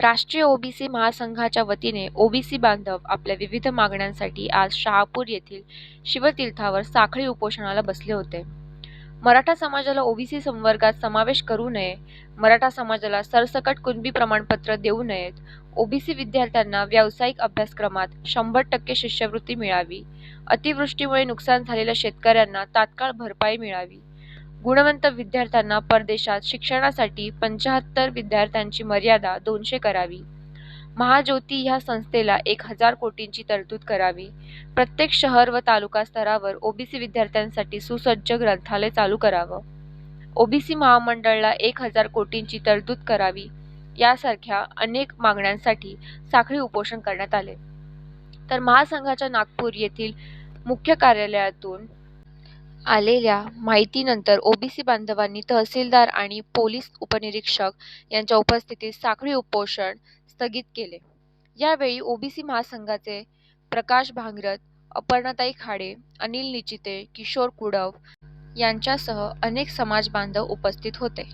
राष्ट्रीय ओबीसी महासंघाच्या वतीने ओबीसी बांधव आपल्या विविध मागण्यांसाठी आज शहापूर येथील शिवतीर्थावर साखळी उपोषणाला बसले होते. मराठा समाजाला ओबीसी संवर्गात समावेश करू नये, मराठा समाजाला सरसकट कुणबी प्रमाणपत्र देऊ नयेत, ओबीसी विद्यार्थ्यांना व्यावसायिक अभ्यासक्रमात 100% शिष्यवृत्ती मिळावी, अतिवृष्टीमुळे नुकसान झालेल्या शेतकऱ्यांना तात्काळ भरपाई मिळावी, गुणवंत विद्यार्थ्यांना परदेशात शिक्षणासाठी 75 विद्यार्थ्यांची मर्यादा 200 करावी, महाज्योती ह्या संस्थेला 1000 कोटींची तरतूद करावी, प्रत्येक शहर व तालुका स्तरावर ओबीसी विद्यार्थ्यांसाठी सुसज्ज ग्रंथालय चालू करावं, ओबीसी महामंडळाला 1000 कोटींची तरतूद करावी यासारख्या अनेक मागण्यांसाठी साखळी उपोषण करण्यात आले. तर महासंघाच्या नागपूर येथील मुख्य कार्यालयातून आलेल्या माहितीनंतर ओबीसी बांधवांनी तहसीलदार आणि पोलीस उपनिरीक्षक यांच्या उपस्थितीत साखळी उपोषण स्थगित केले. यावेळी ओबीसी महासंघाचे प्रकाश भांगरत, अपर्णाताई खाडे, अनिल निचिते, किशोर कुडव यांच्यासह अनेक समाज बांधव उपस्थित होते.